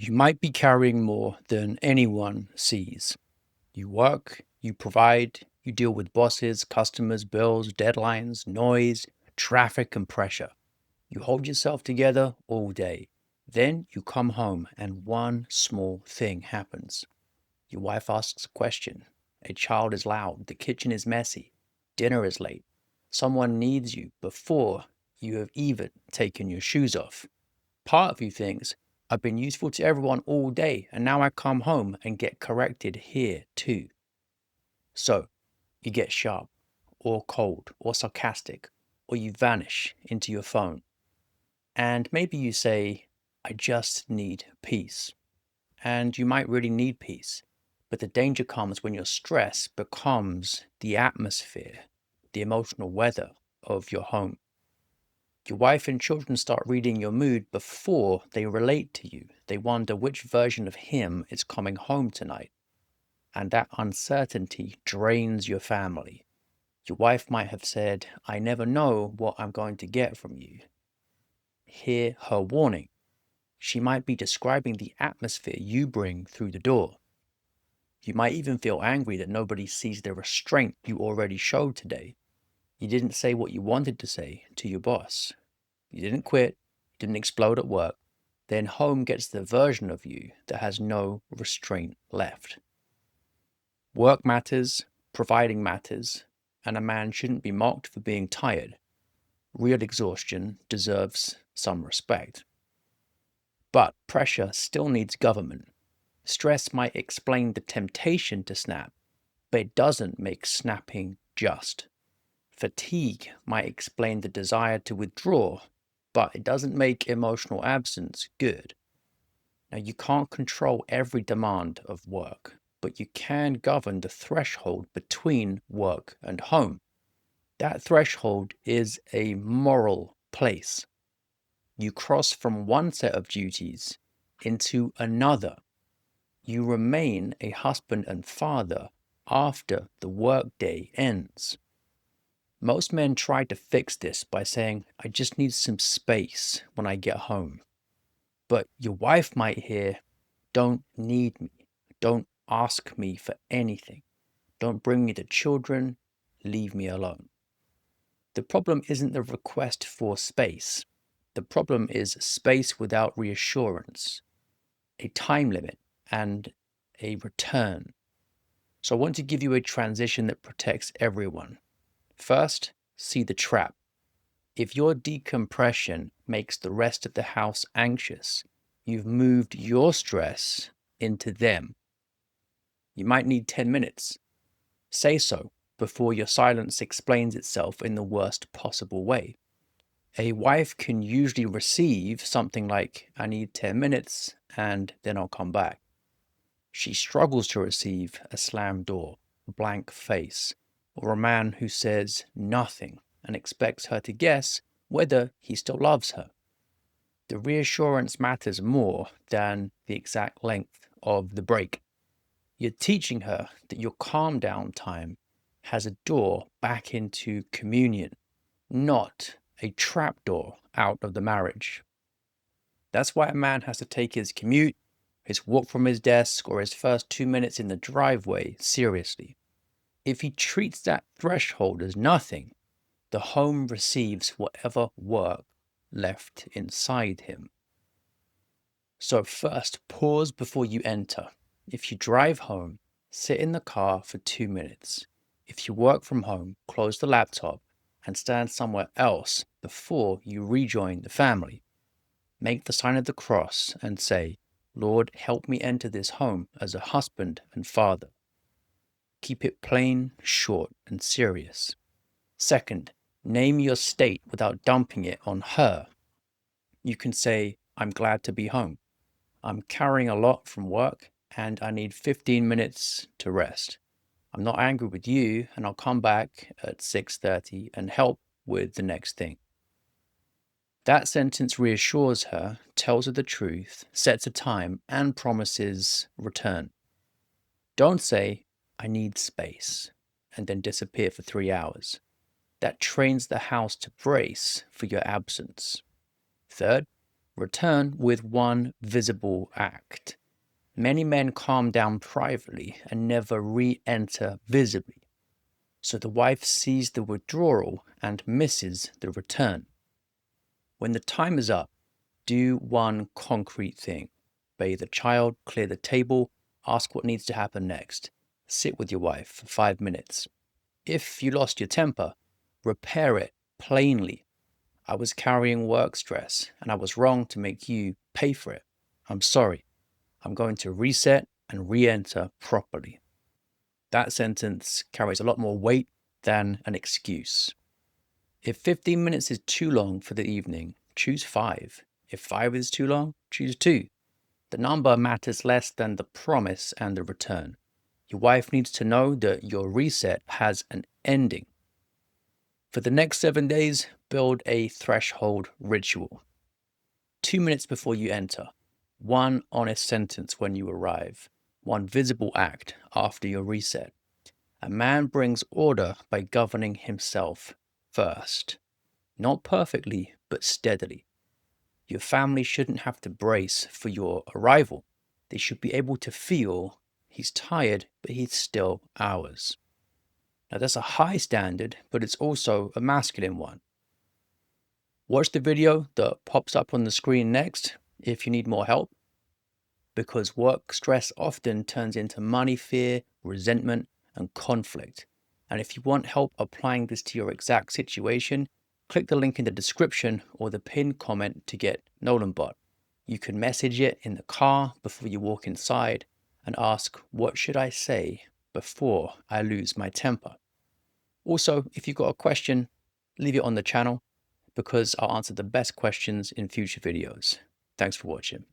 You might be carrying more than anyone sees. You work, you provide, you deal with bosses, customers, bills, deadlines, noise, traffic, and pressure. You hold yourself together all day. Then you come home and one small thing happens. Your wife asks a question. A child is loud. The kitchen is messy. Dinner is late. Someone needs you before you have even taken your shoes off. Part of you thinks, I've been useful to everyone all day, and now I come home and get corrected here too. So you get sharp, or cold, or sarcastic, or you vanish into your phone. And maybe you say, I just need peace. And you might really need peace. But the danger comes when your stress becomes the atmosphere, the emotional weather of your home. Your wife and children start reading your mood before they relate to you. They wonder which version of him is coming home tonight. And that uncertainty drains your family. Your wife might have said, I never know what I'm going to get from you. Hear her warning. She might be describing the atmosphere you bring through the door. You might even feel angry that nobody sees the restraint you already showed today. You didn't say what you wanted to say to your boss. You didn't quit, you didn't explode at work. Then home gets the version of you that has no restraint left. Work matters, providing matters, and a man shouldn't be mocked for being tired. Real exhaustion deserves some respect. But pressure still needs government. Stress might explain the temptation to snap, but it doesn't make snapping just. Fatigue might explain the desire to withdraw, but it doesn't make emotional absence good. Now, you can't control every demand of work, but you can govern the threshold between work and home. That threshold is a moral place. You cross from one set of duties into another. You remain a husband and father after the workday ends. Most men try to fix this by saying, I just need some space when I get home. But your wife might hear, don't need me. Don't ask me for anything. Don't bring me the children. Leave me alone. The problem isn't the request for space. The problem is space without reassurance, a time limit, and a return. So I want to give you a transition that protects everyone. First, see the trap. If your decompression makes the rest of the house anxious, you've moved your stress into them. You might need 10 minutes. Say so before your silence explains itself in the worst possible way. A wife can usually receive something like, I need 10 minutes and then I'll come back. She struggles to receive a slammed door, a blank face, or a man who says nothing and expects her to guess whether he still loves her. The reassurance matters more than the exact length of the break. You're teaching her that your calm down time has a door back into communion, not a trapdoor out of the marriage. That's why a man has to take his commute, his walk from his desk, or his first 2 minutes in the driveway seriously. If he treats that threshold as nothing, the home receives whatever work left inside him. So first, pause before you enter. If you drive home, sit in the car for 2 minutes. If you work from home, close the laptop and stand somewhere else before you rejoin the family. Make the sign of the cross and say, Lord, help me enter this home as a husband and father. Keep it plain, short, and serious. Second, name your state without dumping it on her. You can say, I'm glad to be home. I'm carrying a lot from work and I need 15 minutes to rest. I'm not angry with you and I'll come back at 6:30 and help with the next thing. That sentence reassures her, tells her the truth, sets a time, and promises return. Don't say, I need space, and then disappear for 3 hours. That trains the house to brace for your absence. Third, Return with one visible act. Many men calm down privately and never re-enter visibly. So the wife sees the withdrawal and misses the return. When the time is up, do one concrete thing. Bathe the child, clear the table, ask what needs to happen next. Sit with your wife for 5 minutes. If you lost your temper, repair it plainly. I was carrying work stress and I was wrong to make you pay for it. I'm sorry. I'm going to reset and re-enter properly. That sentence carries a lot more weight than an excuse. If 15 minutes is too long for the evening, choose 5. If 5 is too long, choose 2. The number matters less than the promise and the return. Your wife needs to know that your reset has an ending. For the next 7 days, build a threshold ritual. 2 minutes before you enter, 1 honest sentence when you arrive, 1 visible act after your reset. A man brings order by governing himself first. Not perfectly, but steadily. Your family shouldn't have to brace for your arrival. They should be able to feel he's tired, but he's still ours. Now that's a high standard, but it's also a masculine one. Watch the video that pops up on the screen next if you need more help, because work stress often turns into money fear, resentment, and conflict. And if you want help applying this to your exact situation, click the link in the description or the pinned comment to get KnowlandBot. You can message it in the car before you walk inside and ask, what should I say before I lose my temper? Also, if you've got a question, leave it on the channel because I'll answer the best questions in future videos. Thanks for watching.